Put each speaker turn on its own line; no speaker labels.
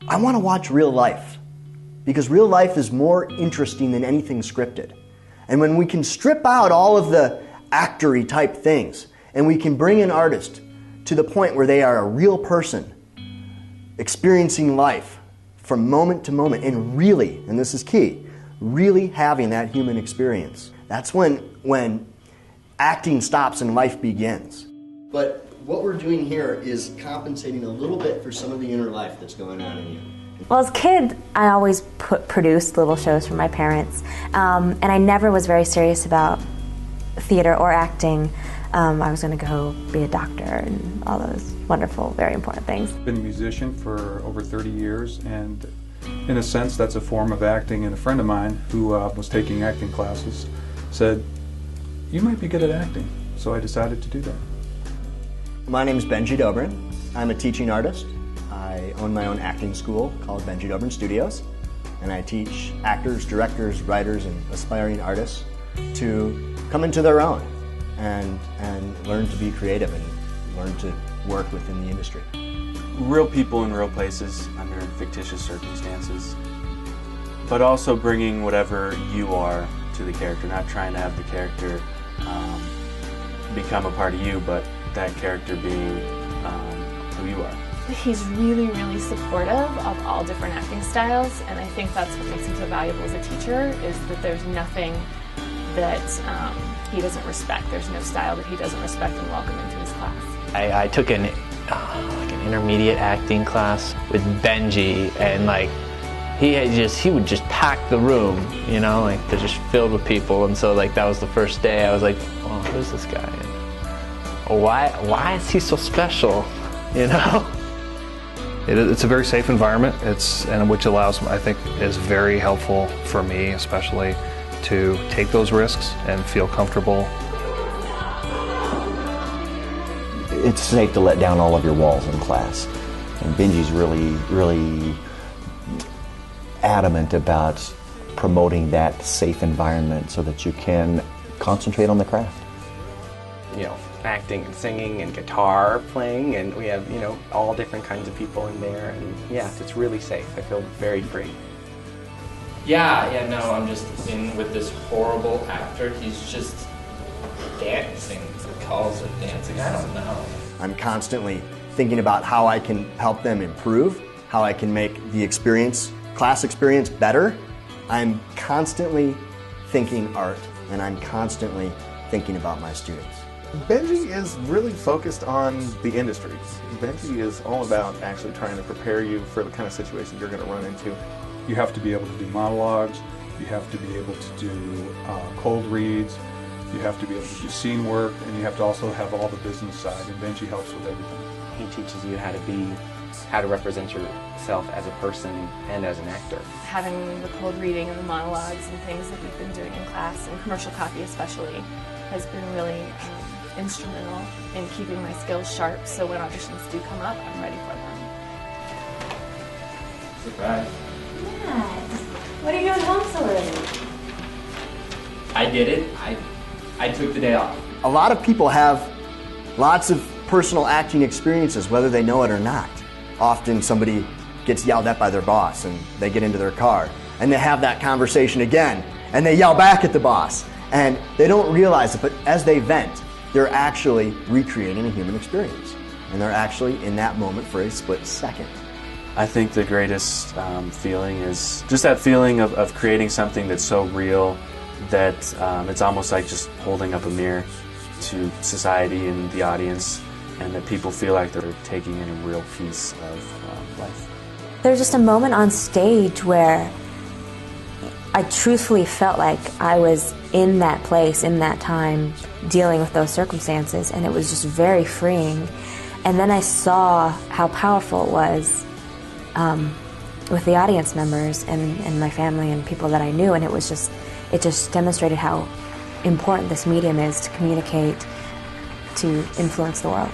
I want to watch real life, because real life is more interesting than anything scripted. And when we can strip out all of the actory type things, and we can bring an artist to the point where they are a real person experiencing life from moment to moment, and really, and this is key, really having that human experience. That's when acting stops and life begins. But what we're doing here is compensating a little bit for some of the inner life that's going on in you.
Well, as a kid, I always produced little shows for my parents, and I never was very serious about theater or acting. I was going to go be a doctor and all those wonderful, very important things.
I've been a musician for over 30 years, and in a sense that's a form of acting. And a friend of mine who was taking acting classes said, "You might be good at acting." So I decided to do that.
My name is Benjy Dobrin. I'm a teaching artist. I own my own acting school called Benjy Dobrin Studios, and I teach actors, directors, writers, and aspiring artists to come into their own and learn to be creative and learn to work within the industry.
Real people in real places under fictitious circumstances, but also bringing whatever you are to the character, not trying to have the character become a part of you, but that character being who you are.
He's really, really supportive of all different acting styles, and I think that's what makes him so valuable as a teacher, is that there's nothing that he doesn't respect. There's no style that he doesn't respect and welcome into his class.
I took an intermediate acting class with Benjy, and he would just pack the room, you know, like they're just filled with people. And so that was the first day. I was like, oh, who's this guy? And, why is he so special? You know?
It's a very safe environment, and which allows, I think, is very helpful for me, especially, to take those risks and feel comfortable.
It's safe to let down all of your walls in class, and Benjy's really adamant about promoting that safe environment so that you can concentrate on the craft.
You know, acting and singing and guitar playing, and we have, you know, all different kinds of people in there, and yeah, it's really safe. I feel very free.
Yeah, no, I'm just in with this horrible actor. He's just dancing. He calls it dancing. I don't know.
I'm constantly thinking about how I can help them improve, how I can make the class experience better. I'm constantly thinking art, and I'm constantly thinking about my students.
Benjy is really focused on the industry. Benjy is all about actually trying to prepare you for the kind of situations you're going to run into.
You have to be able to do monologues, you have to be able to do cold reads, you have to be able to do scene work, and you have to also have all the business side, and Benjy helps with everything.
He teaches you how to represent yourself as a person and as an actor.
Having the cold reading and the monologues and things that we've been doing in class, and commercial copy especially, has been really instrumental in keeping my skills sharp, so when auditions do come up, I'm ready for them.
Surprise.
Matt, what are you doing home so early?
I did it. I took the day off.
A lot of people have lots of personal acting experiences, whether they know it or not. Often somebody gets yelled at by their boss, and they get into their car, and they have that conversation again, and they yell back at the boss, and they don't realize it, but as they vent, they're actually recreating a human experience, and they're actually in that moment for a split second.
I think the greatest feeling is just that feeling of creating something that's so real that it's almost like just holding up a mirror to society and the audience, and that people feel like they're taking in a real piece of life.
There's just a moment on stage where I truthfully felt like I was in that place, in that time, dealing with those circumstances, and it was just very freeing. And then I saw how powerful it was with the audience members and my family and people that I knew, and it just demonstrated how important this medium is to communicate, to influence the world.